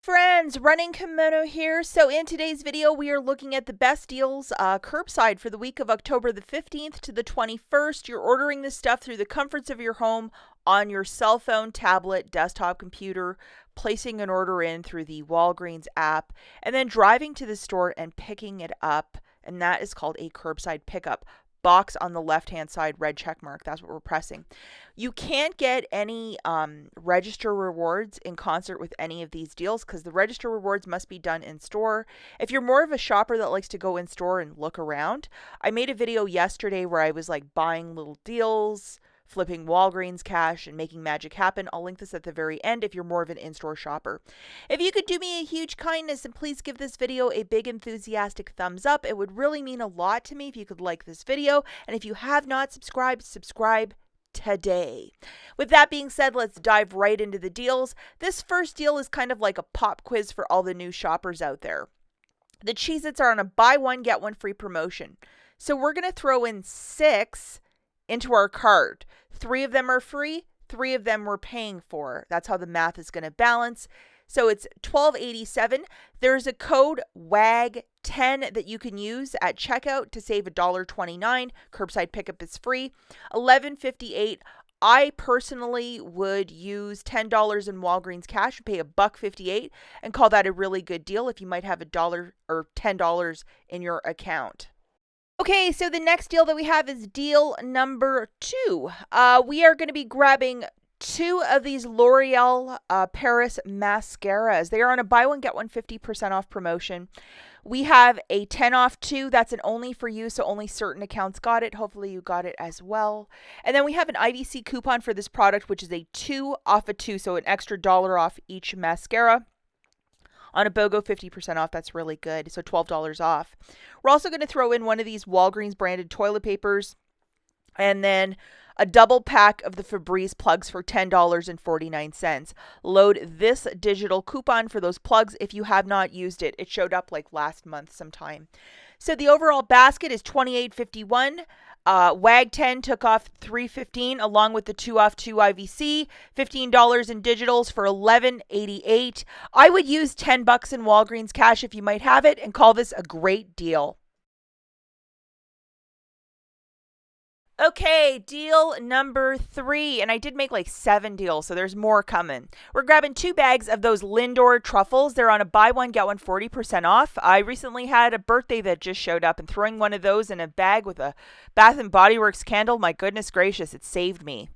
Friends, Running Kimono here. So in today's video, we are looking at the best deals curbside for the week of October the 15th to the 21st. You're ordering this stuff through the comforts of your home on your cell phone, tablet, desktop computer, placing an order in through the Walgreens app, and then driving to the store and picking it up. And that is called a curbside pickup. Box on the left-hand side, red check mark. That's what we're pressing. You can't get any register rewards in concert with any of these deals because the register rewards must be done in store. If you're more of a shopper that likes to go in store and look around, I made a video yesterday where I was like buying little deals, flipping Walgreens cash, and making magic happen. I'll link this at the very end if you're more of an in-store shopper. If you could do me a huge kindness and please give this video a big enthusiastic thumbs up, it would really mean a lot to me if you could like this video. And if you have not subscribed, subscribe today. With that being said, let's dive right into the deals. This first deal is kind of like a pop quiz for all the new shoppers out there. The Cheez-Its are on a buy one, get one free promotion. So we're going to throw in 6 into our cart. 3 of them are free, 3 of them we're paying for. That's how the math is going to balance. So it's $12.87. There's a code WAG10 that you can use at checkout to save $1.29. Curbside pickup is free. $11.58. I personally would use $10 in Walgreens cash and pay $1.58 and call that a really good deal if you might have $1 or $10 in your account. Okay, so the next deal that we have is deal number 2. We are going to be grabbing 2 of these L'Oreal Paris mascaras. They are on a buy one, get one 50% off promotion. We have a 10 off 2. That's an only for you, so only certain accounts got it. Hopefully you got it as well. And then we have an IBC coupon for this product, which is a 2 off a 2, so an extra $1 off each mascara. On a BOGO, 50% off. That's really good. So $12 off. We're also going to throw in one of these Walgreens branded toilet papers and then a double pack of the Febreze plugs for $10.49. Load this digital coupon for those plugs if you have not used it. It showed up like last month sometime. So the overall basket is $28.51. WAG 10 took off $3.15 along with the 2 off 2 IVC, $15 in digitals for $11.88. I would use $10 in Walgreens cash if you might have it and call this a great deal. Okay, deal number 3, and I did make like 7 deals, so there's more coming. We're grabbing 2 bags of those Lindor truffles. They're on a buy one, get one 40% off. I recently had a birthday that just showed up, and throwing one of those in a bag with a Bath & Body Works candle, my goodness gracious, it saved me.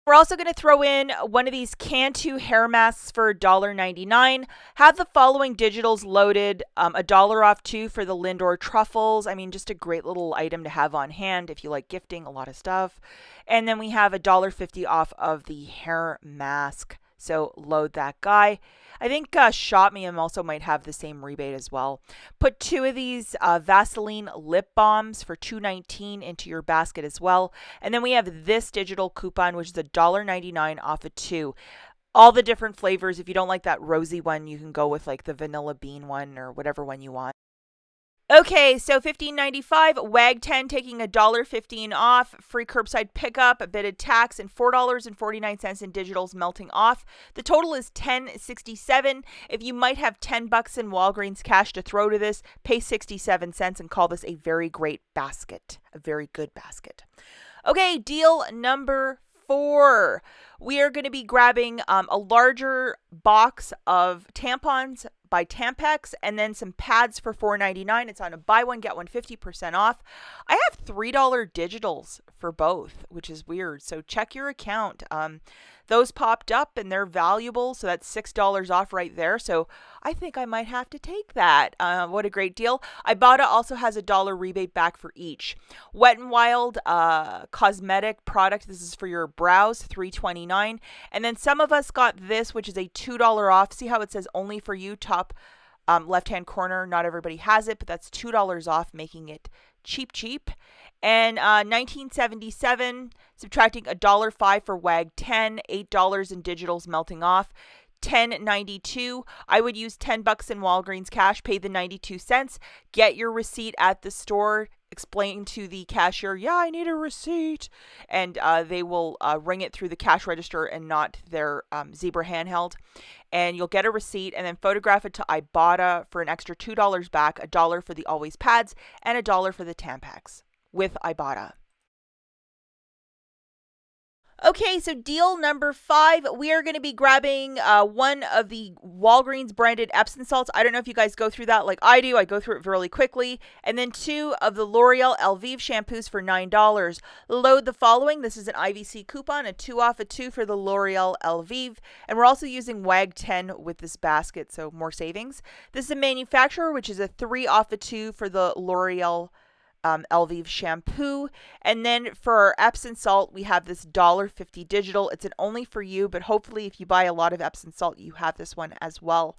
We're also going to throw in one of these Cantu hair masks for $1.99. Have the following digitals loaded, $1 off 2 for the Lindor truffles. I mean, just a great little item to have on hand if you like gifting a lot of stuff. And then we have $1.50 off of the hair mask. So load that guy. I think Shop Me also might have the same rebate as well. Put 2 of these Vaseline lip balms for $2.19 into your basket as well. And then we have this digital coupon, which is $1.99 off of 2. All the different flavors. If you don't like that rosy one, you can go with like the vanilla bean one or whatever one you want. Okay, so $15.95, WAG 10 taking $1.15 off, free curbside pickup, a bit of tax, and $4.49 in digitals melting off. The total is $10.67. If you might have $10 in Walgreens cash to throw to this, pay 67 cents and call this a very great basket, a very good basket. Okay, deal number 4. We are going to be grabbing a larger box of tampons by Tampax and then some pads for $4.99. It's on a buy one, get one 50% off. I have $3 digitals for both, which is weird. So check your account. Those popped up and they're valuable. So that's $6 off right there. So I think I might have to take that. What a great deal. IBOTTA also has a $1 rebate back for each. Wet n Wild cosmetic product. This is for your brows, $3.29. And then some of us got this, which is a $2 off. See how it says only for you, top left-hand corner. Not everybody has it, but that's $2 off, making it cheap. And $19.77, subtracting $1.05 for WAG 10, $8 in digitals melting off. $10.92. I would use $10 in Walgreens cash, pay the 92 cents, get your receipt at the store, explain to the cashier, yeah, I need a receipt, and they will ring it through the cash register and not their Zebra handheld. And you'll get a receipt and then photograph it to IBOTTA for an extra $2 back, $1 for the Always pads, and $1 for the Tampax with IBOTTA. Okay, so deal number 5, we are going to be grabbing one of the Walgreens branded Epsom salts. I don't know if you guys go through that like I do. I go through it really quickly. And then 2 of the L'Oreal Elvive shampoos for $9. Load the following. This is an IVC coupon, a 2 off a 2 for the L'Oreal Elvive. And we're also using WAG 10 with this basket, so more savings. This is a manufacturer, which is a 3 off a 2 for the L'Oreal Elvive shampoo. And then for our Epsom salt, we have this $1.50 digital. It's an only for you, but hopefully if you buy a lot of Epsom salt, you have this one as well.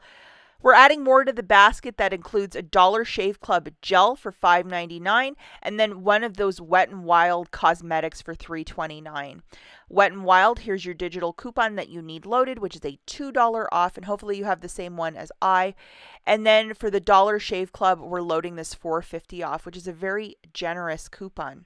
We're adding more to the basket. That includes a Dollar Shave Club gel for $5.99, and then one of those Wet n Wild cosmetics for $3.29. Wet n Wild, here's your digital coupon that you need loaded, which is a $2 off, and hopefully you have the same one as I. And then for the Dollar Shave Club, we're loading this $4.50 off, which is a very generous coupon.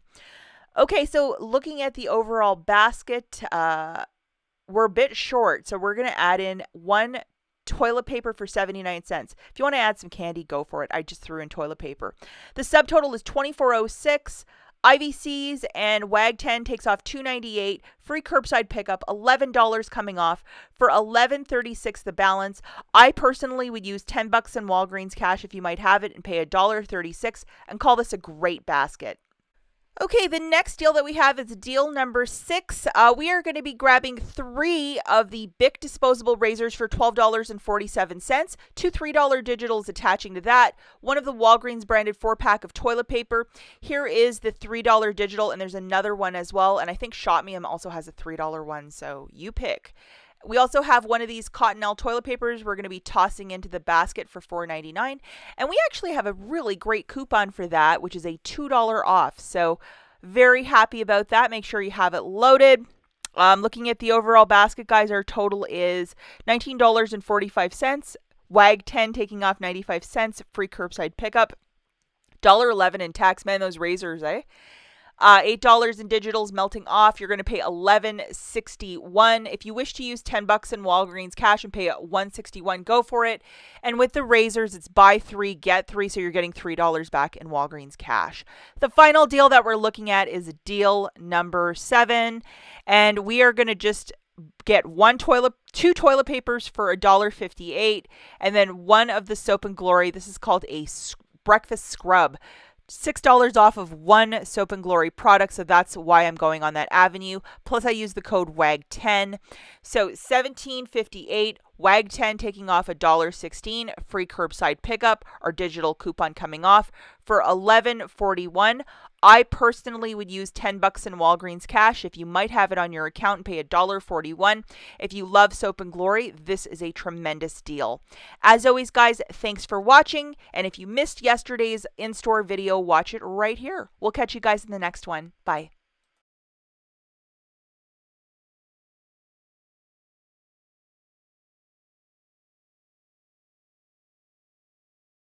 Okay, so looking at the overall basket, we're a bit short, so we're going to add in one toilet paper for 79 cents. If you want to add some candy, go for it. I just threw in toilet paper. The subtotal is $24.06. IVCs and WAG 10 takes off $2.98. Free curbside pickup, $11 coming off for $11.36 the balance. I personally would use $10 in Walgreens cash if you might have it and pay $1.36 and call this a great basket. Okay, the next deal that we have is deal number 6. We are going to be grabbing 3 of the Bic disposable razors for $12.47. 2 $3 digitals attaching to that. One of the Walgreens branded 4-pack of toilet paper. Here is the $3 digital, and there's another one as well. And I think Shop Me also has a $3 one, so you pick. We also have one of these Cottonelle toilet papers we're going to be tossing into the basket for $4.99. And we actually have a really great coupon for that, which is a $2 off. So very happy about that. Make sure you have it loaded. Looking at the overall basket, guys, our total is $19.45. WAG 10 taking off 95 cents. Free curbside pickup. $1.11 in tax. Man, those razors, eh? $8 in digitals melting off. You're going to pay $11.61. If you wish to use $10 in Walgreens cash and pay $1.61, go for it. And with the razors, it's buy 3, get 3, so you're getting $3 back in Walgreens cash. The final deal that we're looking at is deal number 7, and we are going to just get 2 toilet papers for $1.58, and then one of the Soap and Glory. This is called a breakfast scrub. $6 off of one Soap and Glory product, so that's why I'm going on that avenue. Plus, I use the code WAG10. So $17.58, WAG10 taking off $1.16, free curbside pickup, our digital coupon coming off for $11.41. I personally would use $10 in Walgreens cash. If you might have it on your account and pay $1.41. If you love Soap and Glory, this is a tremendous deal. As always, guys, thanks for watching. And if you missed yesterday's in-store video, watch it right here. We'll catch you guys in the next one. Bye.